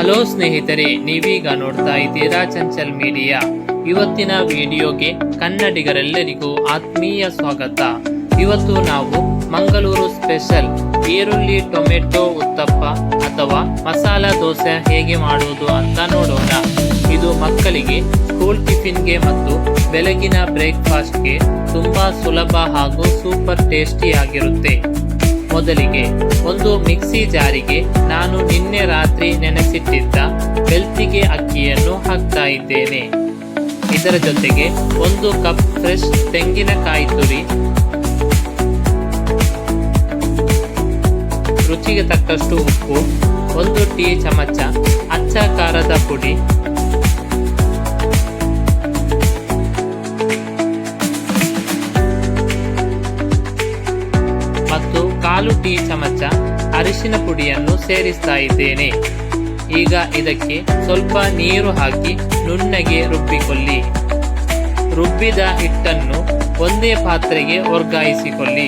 Hello ಸ್ನೇಹಿತರೆ, ನೀವೀಗ ನೋಡ್ತಾ ಇದ್ದೀರಾ ಚಂಚಲ್ ಮೀಡಿಯಾ. ಇವತ್ತಿನ ವಿಡಿಯೋಗೆ ಕನ್ನಡಿಗರೆಲ್ಲರಿಗೂ ಆತ್ಮೀಯ ಸ್ವಾಗತ. ಇವತ್ತು ನಾವು ಮಂಗಳೂರು ಸ್ಪೆಷಲ್ ಈರುಳ್ಳಿ ಟೊಮೆಟೊ ಉತ್ತಪ್ಪ ಅಥವಾ ಮಸಾಲಾ ದೋಸೆ ಹೇಗೆ ಮಾಡುವುದು ಅಂತ ನೋಡೋಣ. ಇದು ಮಕ್ಕಳಿಗೆ ಸ್ಕೂಲ್ ಟಿಫಿನ್ಗೆ ಮತ್ತು ಬೆಳಗಿನ ಬ್ರೇಕ್ಫಾಸ್ಟ್ಗೆ ತುಂಬಾ ಸುಲಭ ಹಾಗೂ ಸೂಪರ್ ಟೇಸ್ಟಿ ಆಗಿರುತ್ತೆ. ಮೊದಲಿಗೆ ಒಂದು ಮಿಕ್ಸಿ ಜಾರಿಗೆ ನಾನು ನಿನ್ನೆ ರಾತ್ರಿ ನೆನೆಸಿಟ್ಟಿದ್ದ ಬೆಳ್ತಿಗೆ ಅಕ್ಕಿಯನ್ನು ಹಾಕ್ತಾ ಇದ್ದೇನೆ. ಇದರ ಜೊತೆಗೆ 1 ಕಪ್ ಫ್ರೆಶ್ ತೆಂಗಿನಕಾಯಿ ತುರಿ, ರುಚಿಗೆ ತಕ್ಕಷ್ಟು ಉಪ್ಪು, 1 ಟೀ ಚಮಚ ಅಚ್ಚ ಖಾರದ ಪುಡಿ, ಮತ್ತು 1/4 ಟೀ ಚಮಚ ಅರಿಶಿನ ಪುಡಿಯನ್ನು ಸೇರಿಸ್ತಾ ಇದ್ದೇನೆ. ಈಗ ಇದಕ್ಕೆ ಸ್ವಲ್ಪ ನೀರು ಹಾಕಿ ನುಣ್ಣಗೆ ರುಬ್ಬಿಕೊಳ್ಳಿ. ರುಬ್ಬಿದ ಹಿಟ್ಟನ್ನು ಒಂದೇ ಪಾತ್ರೆಗೆ ವರ್ಗಾಯಿಸಿಕೊಳ್ಳಿ.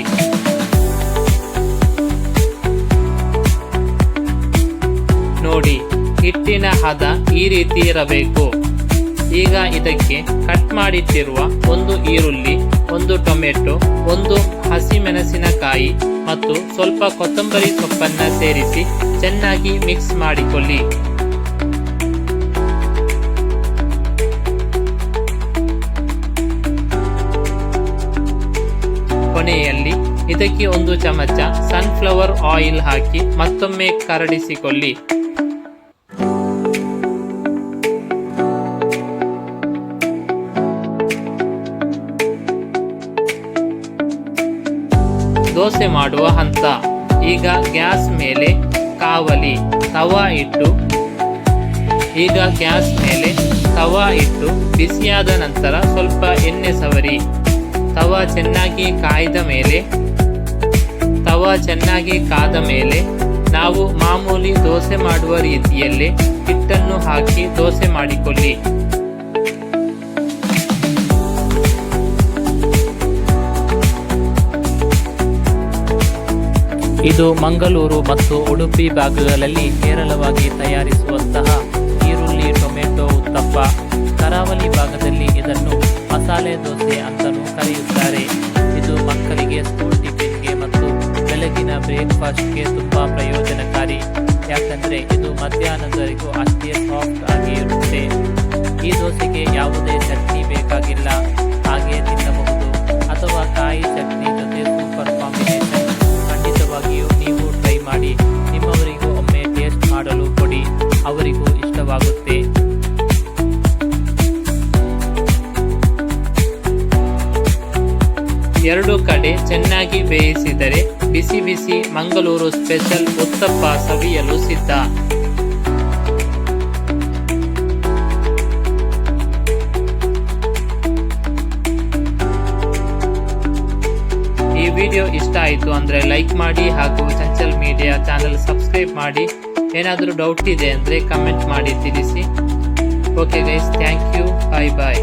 ನೋಡಿ, ಹಿಟ್ಟಿನ ಹದ ಈ ರೀತಿ ಇರಬೇಕು. ಈಗ ಇದಕ್ಕೆ ಕಟ್ ಮಾಡಿಟ್ಟಿರುವ 1 ಈರುಳ್ಳಿ, 1 ಟೊಮೆಟೊ, 1 ಹಸಿಮೆಣಸಿನಕಾಯಿ ಮತ್ತು ಸ್ವಲ್ಪ ಕೊತ್ತಂಬರಿ ಸೊಪ್ಪನ್ನು ಸೇರಿಸಿ ಚೆನ್ನಾಗಿ ಮಿಕ್ಸ್ ಮಾಡಿಕೊಳ್ಳಿ. ಕೊನೆಯಲ್ಲಿ ಇದಕ್ಕೆ 1 ಚಮಚ ಸನ್ಫ್ಲವರ್ ಆಯಿಲ್ ಹಾಕಿ ಮತ್ತೊಮ್ಮೆ ಕರಡಿಸಿಕೊಳ್ಳಿ. ದೋಸೆ ಮಾಡುವ ಹಂತ. ಈಗ ಗ್ಯಾಸ್ ಮೇಲೆ ಕಾವಲಿ ತವಾ ಇಟ್ಟು ಬಿಸಿಯಾದ ನಂತರ ಸ್ವಲ್ಪ ಎಣ್ಣೆ ಸವರಿ. ತವಾ ಚೆನ್ನಾಗಿ ಕಾದ ಮೇಲೆ ನಾವು ಮಾಮೂಲಿ ದೋಸೆ ಮಾಡುವ ರೀತಿಯಲ್ಲೇ ಹಿಟ್ಟನ್ನು ಹಾಕಿ ದೋಸೆ ಮಾಡಿಕೊಳ್ಳಿ. ಇದು ಮಂಗಳೂರು ಮತ್ತು ಉಡುಪಿ ಭಾಗಗಳಲ್ಲಿ ಹೇರಳವಾಗಿ ತಯಾರಿಸುವಂತಹ ಈರುಳ್ಳಿ ಟೊಮೆಟೊ ಉತ್ತಪ್ಪ. ಕರಾವಳಿ ಭಾಗದಲ್ಲಿ ಇದನ್ನು ಮಸಾಲೆ ದೋಸೆ ಅಂತಲೂ ಕರೆಯುತ್ತಾರೆ. ಇದು ಮಕ್ಕಳಿಗೆ ಸ್ಕೂಲ್ ಟಿಫಿನ್ಗೆ ಮತ್ತು ಬೆಳಗಿನ ಬ್ರೇಕ್ಫಾಸ್ಟ್ಗೆ ತುಂಬ ಪ್ರಯೋಜನಕಾರಿ. ಯಾಕಂದರೆ ಇದು ಮಧ್ಯಾಹ್ನದವರೆಗೂ ಅಷ್ಟೇ ಸಾಫ್ಟ್ ಆಗಿ ಇರುತ್ತೆ. ಈ ದೋಸೆಗೆ ಯಾವುದೇ ಚಟ್ನಿ ಬೇಕಾಗಿಲ್ಲ, ಹಾಗೆ ತಿನ್ನಬಹುದು. ಅಥವಾ ಕಾಯಿ ಚಟ್ನಿ ಜೊತೆ ಸೂಪರ್ ಕಾಂಬಿನೇಷನ್. ಖಂಡಿತವಾಗಿಯೂ ನೀವು ಟ್ರೈ ಮಾಡಿ. ನಿಮ್ಮವರಿಗೂ ಒಮ್ಮೆ ಟೇಸ್ಟ್ ಮಾಡಲು ಕೊಡಿ, ಅವರಿಗೂ ಇಷ್ಟವಾಗುತ್ತೆ. ಎರಡು ಕಡೆ ಚೆನ್ನಾಗಿ ಬೇಯಿಸಿದರೆ ಬಿಸಿ ಬಿಸಿ ಮಂಗಳೂರು ಸ್ಪೆಷಲ್ ಉತ್ತಪ್ಪ ಸವಿಯಲು ಸಿದ್ಧ. ಈ ವಿಡಿಯೋ ಇಷ್ಟ ಆಯಿತು ಅಂದರೆ ಲೈಕ್ ಮಾಡಿ ಹಾಗೂ ಚಂಚಲ್ ಮೀಡಿಯಾ ಚಾನಲ್ ಸಬ್ಸ್ಕ್ರೈಬ್ ಮಾಡಿ. ಏನಾದರೂ ಡೌಟ್ ಇದೆ ಅಂದರೆ ಕಮೆಂಟ್ ಮಾಡಿ ತಿಳಿಸಿ. Okay guys, thank you, bye bye.